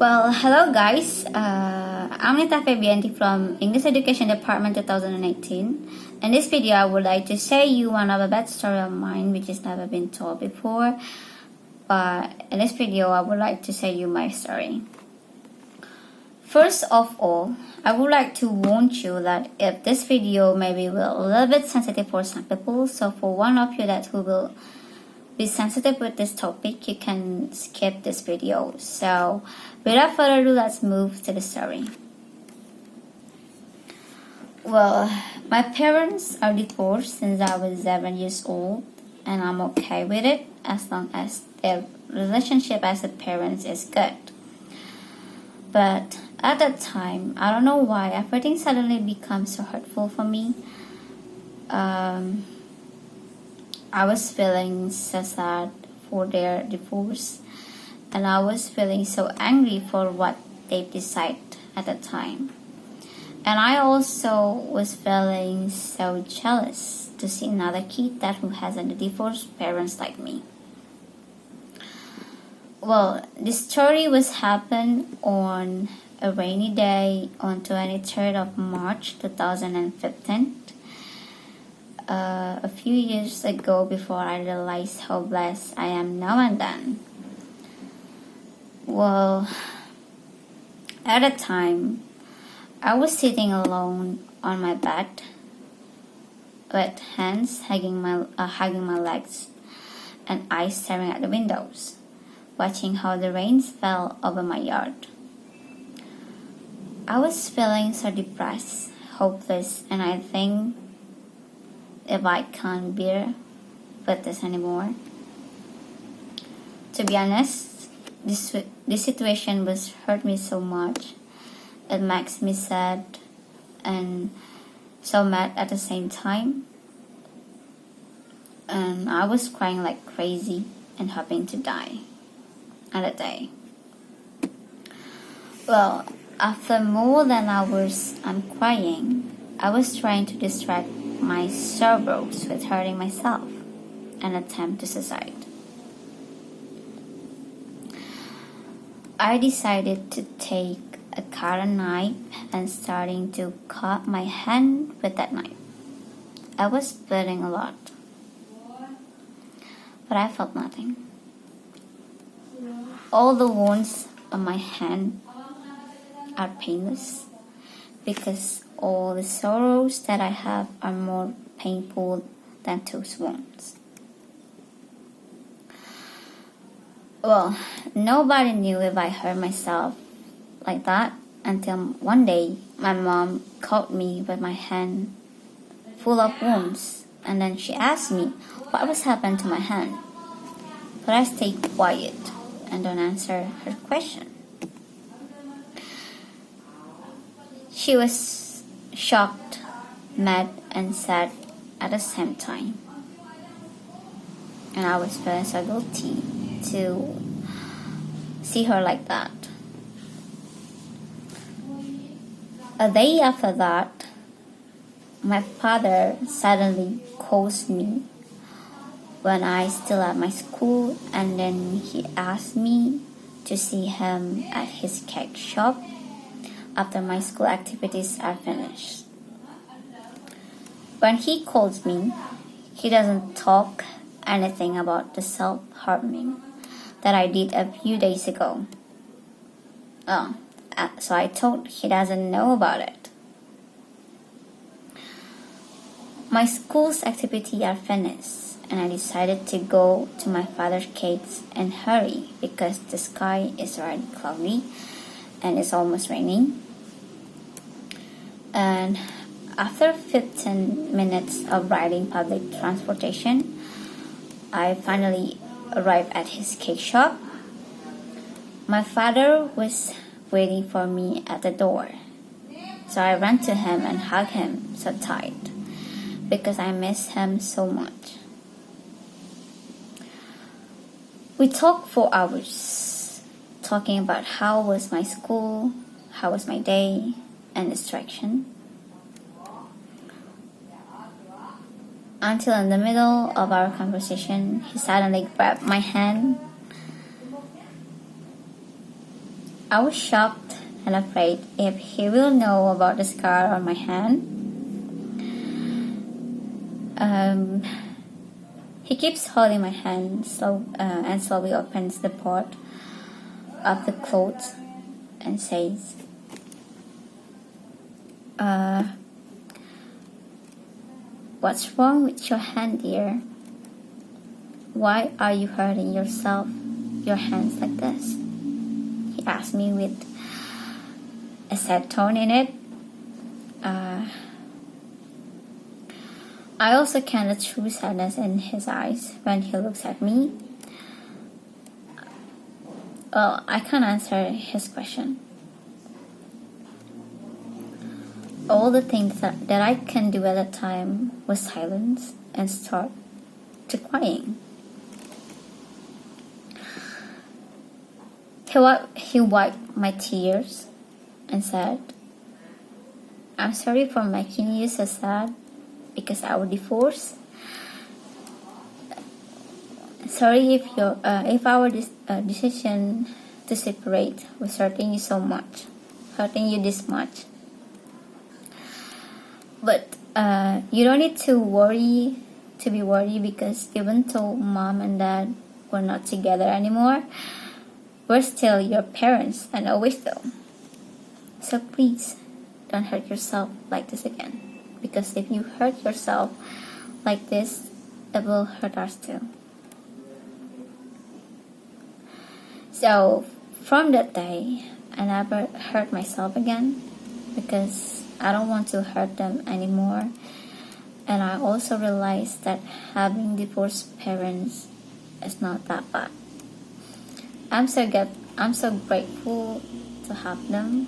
Well, hello guys. I'm Nita Fabianti from English Education Department 2018. In this video, I would like to share you one of the best story of mine which has never been told before. But in this video, I would like to share you my story. First of all, I would like to warn you that if this video may be a little bit sensitive for some people, so for one of you that who will be sensitive with this topic, you can skip this video. So without further ado, let's move to the story. Well, my parents are divorced since I was 7 years old, and I'm okay with it as long as their relationship as a parent is good. But at that time, I don't know why everything suddenly becomes so hurtful for me. I was feeling so sad for their divorce, and I was feeling so angry for what they decided at the time. And I also was feeling so jealous to see another kid that who has a divorced parents like me. Well, this story was happened on a rainy day on 23rd of March 2015. A few years ago, before I realized how blessed I am now and then. Well, at the time, I was sitting alone on my bed with hands hugging my legs and eyes staring at the windows, watching how the rain fell over my yard. I was feeling so depressed, hopeless, and I think if I can't bear with this anymore. To be honest, this situation was hurt me so much. It makes me sad and so mad at the same time. And I was crying like crazy and hoping to die at a day. Well, after more than hours I'm crying, I was trying to distract my sorrows with hurting myself and attempt to suicide. I decided to take a carving knife and starting to cut my hand with that knife. I was bleeding a lot, but I felt nothing. All the wounds on my hand are painless because all the sorrows that I have are more painful than those wounds. Well, nobody knew if I hurt myself like that until one day my mom caught me with my hand full of wounds, and then she asked me what was happened to my hand. But I stayed quiet and don't answer her question. She was shocked, mad, and sad at the same time. And I was feeling so guilty to see her like that. A day after that, my father suddenly calls me when I still at my school, and then he asked me to see him at his cake shop after my school activities are finished. When he calls me, he doesn't talk anything about the self-harming that I did a few days ago. So I thought he doesn't know about it. My school's activities are finished, and I decided to go to my father's cakes and hurry because the sky is already cloudy and it's almost raining. And after 15 minutes of riding public transportation, I finally arrived at his cake shop. My father was waiting for me at the door, so I ran to him and hugged him so tight because I missed him so much. We talked for hours, talking about how was my school, how was my day, and distraction. Until in the middle of our conversation, he suddenly grabbed my hand I was shocked and afraid if he will know about the scar on my hand. He keeps holding my hand and slowly opens the part of the clothes and says, "What's wrong with your hand, dear? Why are you hurting your hands like this?" He asked me with a sad tone in it. I also can the true sadness in his eyes when he looks at me. Well, I can't answer his question. All the things that I can do at the time was silence and start to crying. He wiped my tears and said, "I'm sorry for making you so sad because our divorce. Sorry if our decision to separate was hurting you this much. But you don't need to be worried because even though mom and dad were not together anymore, we're still your parents and always will. So please don't hurt yourself like this again. Because if you hurt yourself like this, it will hurt us too." So from that day, I never hurt myself again because I don't want to hurt them anymore. And I also realized that having divorced parents is not that bad. I'm so grateful to have them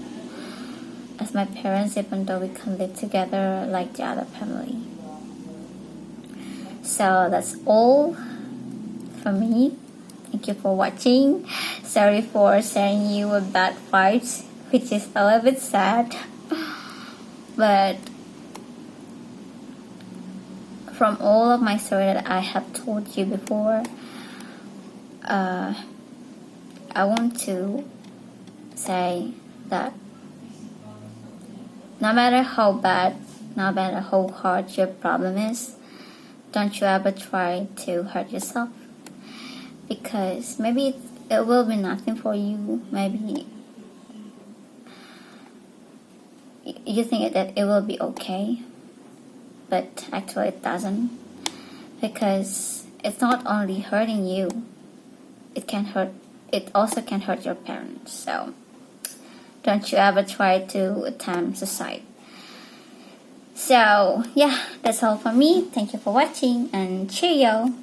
as my parents, even though we can live together like the other family. So that's all from me. Thank you for watching. Sorry for sharing you a bad vibes, which is a little bit sad. But from all of my story that I have told you before, I want to say that no matter how bad, no matter how hard your problem is, don't you ever try to hurt yourself. Because maybe it will be nothing for you. Maybe you think that it will be okay, but actually it doesn't. Because it's not only hurting you, it also can hurt your parents. So don't you ever try to attempt suicide. So yeah, that's all for me. Thank you for watching and cheerio.